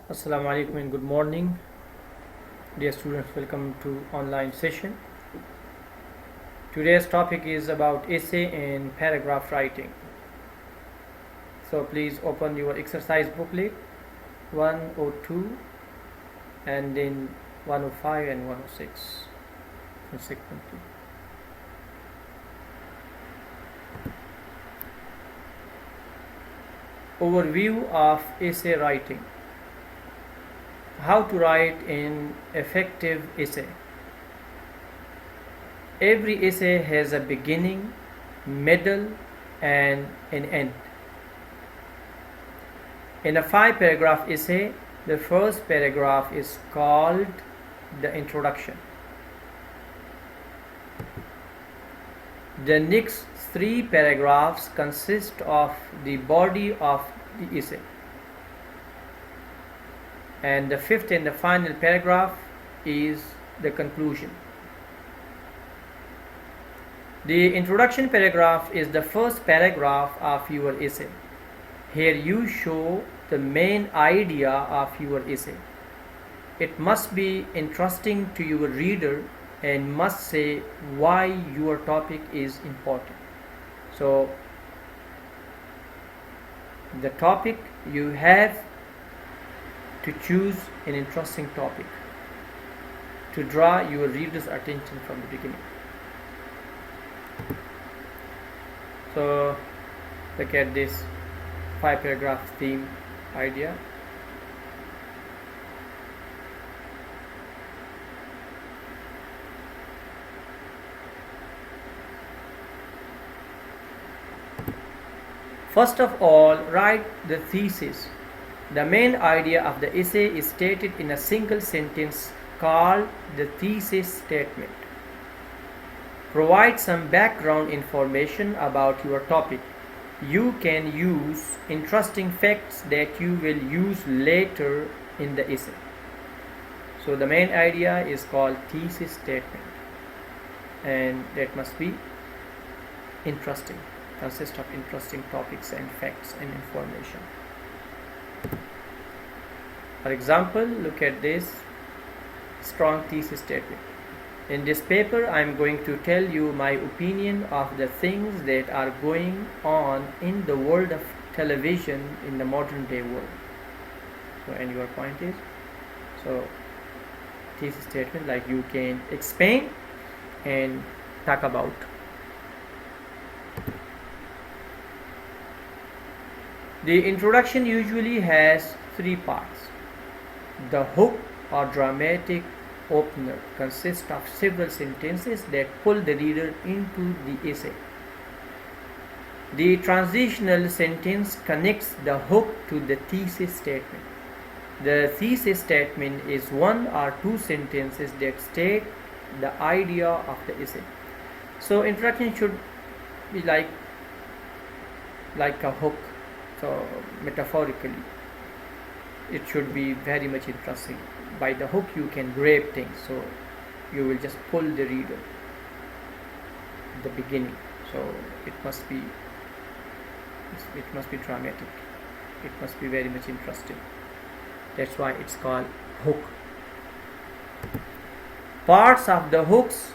Assalamu alaikum and good morning. Dear students, welcome to online session. Today's topic is about essay and paragraph writing. So please open your exercise booklet 102 and then 105 and 106 consequently. Overview of essay writing. How to write an effective essay. Every essay has a beginning, middle, and an end. In a 5-paragraph essay, the first paragraph is called the introduction. The next 3 paragraphs consist of the body of the essay. And the 5th and the final paragraph is the conclusion. The introduction paragraph is the first paragraph of your essay. Here you show the main idea of your essay. It must be interesting to your reader and must say why your topic is important. So the topic, you have to choose an interesting topic to draw your reader's attention from the beginning. So look at this 5-paragraph theme idea. First of all, write the thesis. The main idea of the essay is stated in a single sentence called the thesis statement. Provide some background information about your topic. You can use interesting facts that you will use later in the essay. So the main idea is called thesis statement, and that must be interesting, consist of interesting topics and facts and information. For example, look at this strong thesis statement. In this paper, I am going to tell you my opinion of the things that are going on in the world of television in the modern day world. So, and your point is, so thesis statement, like you can explain and talk about. The introduction usually has 3 parts. The hook or dramatic opener consists of several sentences that pull the reader into the essay. The transitional sentence connects the hook to the thesis statement. The thesis statement is 1 or 2 sentences that state the idea of the essay. So introduction should be like a hook. So metaphorically, it should be very much interesting. By the hook you can grab things, so you will just pull the reader at the beginning. So it must be dramatic, it must be very much interesting. That's why it's called hook. Parts of the hooks,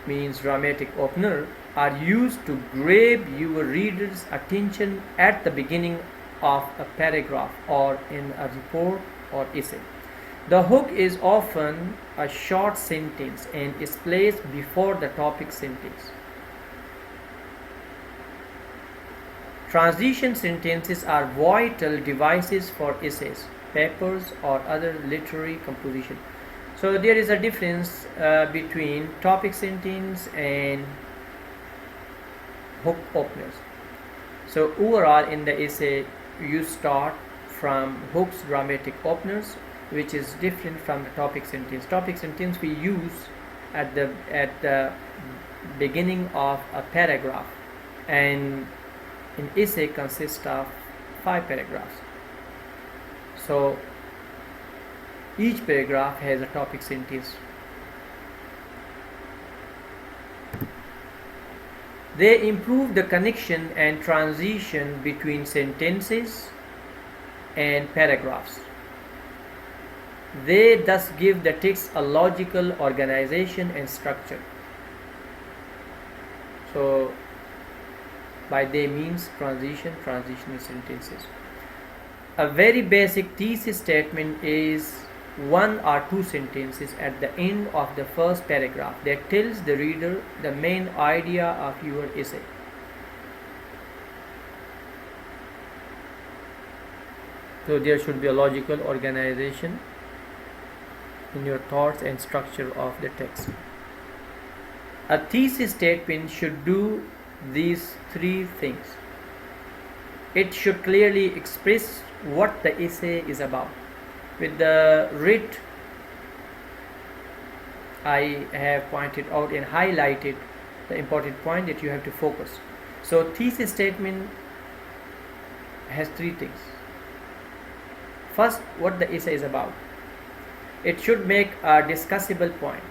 means dramatic opener, are used to grab your reader's attention at the beginning of a paragraph or in a report or essay. The hook is often a short sentence and is placed before the topic sentence. Transition sentences are vital devices for essays, papers, or other literary composition. So there is a difference between topic sentence and hook openers. So overall in the essay you start from hooks, dramatic openers, which is different from the topic sentence. Topic sentence we use at the beginning of a paragraph, and an essay consists of 5 paragraphs. So each paragraph has a topic sentence. They improve the connection and transition between sentences and paragraphs. They thus give the text a logical organization and structure. So by they means transitional sentences. A very basic thesis statement is one or two sentences at the end of the first paragraph that tells the reader the main idea of your essay. So there should be a logical organization in your thoughts and structure of the text. A thesis statement should do these three things. It should clearly express what the essay is about. With the writ, I have pointed out and highlighted the important point that you have to focus. So thesis statement has three things. First, what the essay is about. It should make a discussable point.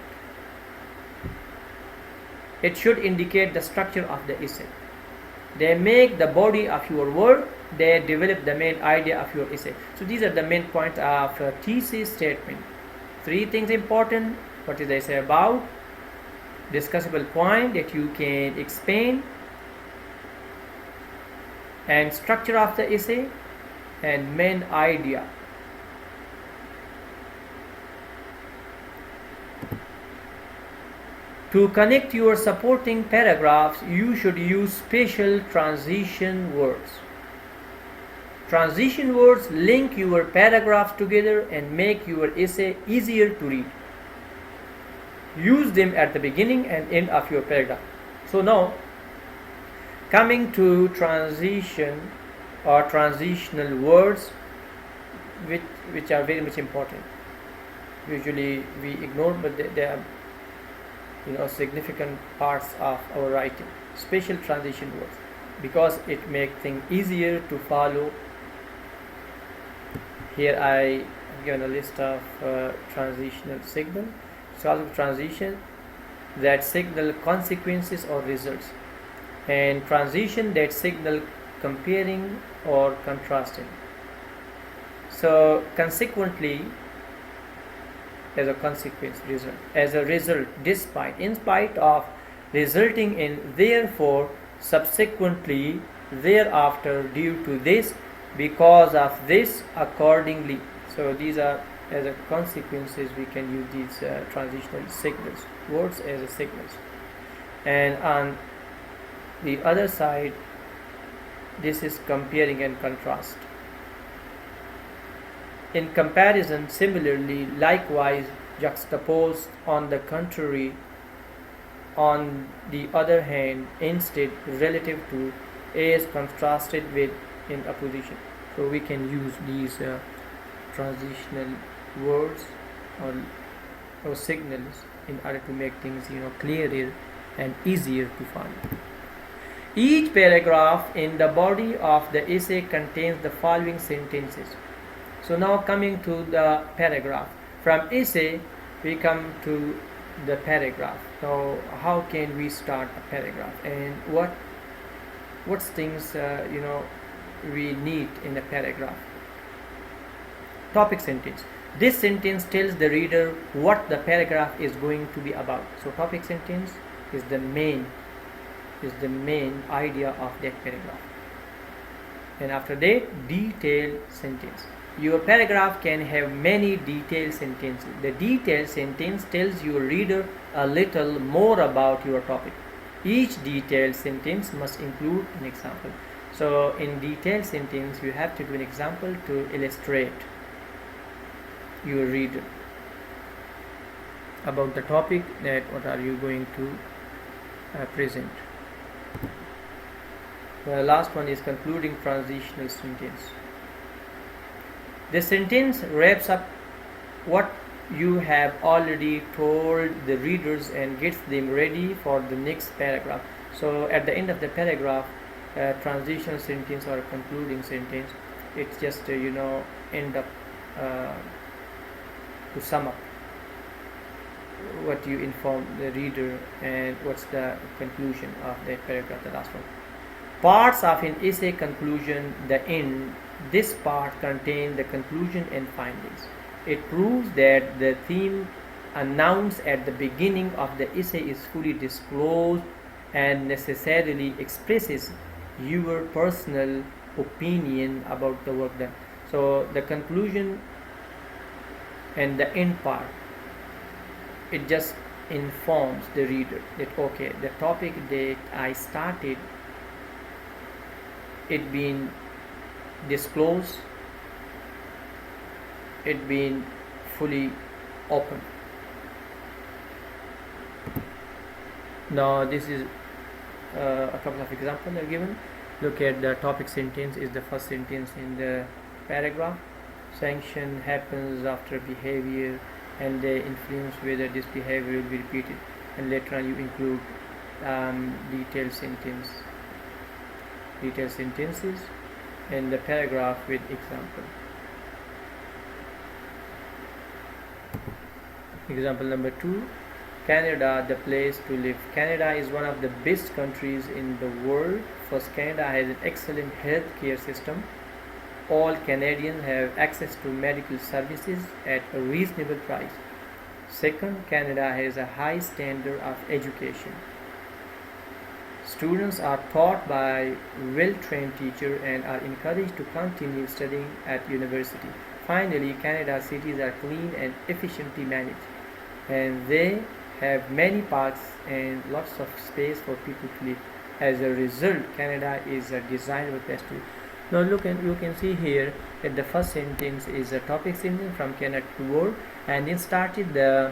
It should indicate the structure of the essay. They make the body of your work. They develop the main idea of your essay. So these are the main points of a thesis statement. Three things important. What is the essay about? Discussable point that you can explain, and structure of the essay, and main idea. To connect your supporting paragraphs, you should use special transition words. Transition words link your paragraphs together and make your essay easier to read. Use them at the beginning and end of your paragraph. So now, coming to transition or transitional words, which are very much important. Usually we ignore, but they are significant parts of our writing. Special transition words, because it makes things easier to follow. Here I have given a list of transitional signal. So transition that signal consequences or results, and transition that signal comparing or contrasting. So consequently, as a consequence, result, as a result, despite, in spite of, resulting in, therefore, subsequently, thereafter, due to this, because of this, accordingly. So these are, as a consequences, we can use these transitional signals, words as a signals. And on the other side, this is comparing and contrast. In comparison, similarly, likewise, juxtaposed, on the contrary, on the other hand, instead, relative to, as contrasted with, in opposition. So we can use these transitional words or signals in order to make things clearer and easier to follow. Each paragraph in the body of the essay contains the following sentences. So now coming to the paragraph. From essay we come to the paragraph. Now how can we start a paragraph, and what things we need in a paragraph? Topic sentence. This sentence tells the reader what the paragraph is going to be about. So topic sentence is the main idea of that paragraph. And after that, detailed sentence. Your paragraph can have many detailed sentences. The detailed sentence tells your reader a little more about your topic. Each detailed sentence must include an example. So in detailed sentence, you have to give an example to illustrate your reader about the topic that what are you going to present. The last one is concluding transitional sentence. The sentence wraps up what you have already told the readers and gets them ready for the next paragraph. So at the end of the paragraph, transitional sentence or concluding sentence, it's just end up to sum up what you inform the reader and what's the conclusion of that paragraph, the last one. Parts of an essay conclusion, the end. This part contains the conclusion and findings. It proves that the theme announced at the beginning of the essay is fully disclosed and necessarily expresses your personal opinion about the work done. So the conclusion and the end part, it just informs the reader that okay, the topic that I started, it being disclosed, it being fully open. Now this is a couple of examples are given. Look at the topic sentence is the first sentence in the paragraph. Sanction happens after behavior and they influence whether this behavior will be repeated, and later on you include detailed sentences in the paragraph with example. Example number 2, Canada, the place to live. Canada is one of the best countries in the world. First, Canada has an excellent health care system. All Canadians have access to medical services at a reasonable price. Second, Canada has a high standard of education. Students are taught by well-trained teachers and are encouraged to continue studying at university. Finally, Canada's cities are clean and efficiently managed, and they have many parks and lots of space for people to live. As a result, Canada is a desirable place to live. Now you can see here that the first sentence is a topic sentence from Canada to world, and then started the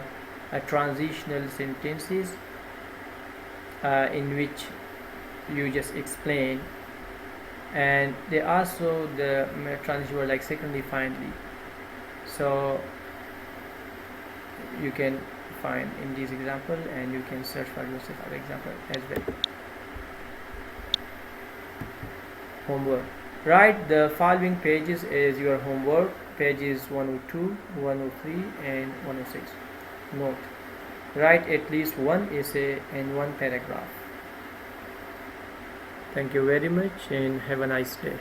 transitional sentences in which you just explain, and they also the transition word like secondly, finally. So you can find in this example, and you can search for yourself other example as well. Homework. Write the following pages as your homework. Pages 102, 103 and 106. Note: write at least one essay and one paragraph. Thank you very much and have a nice day.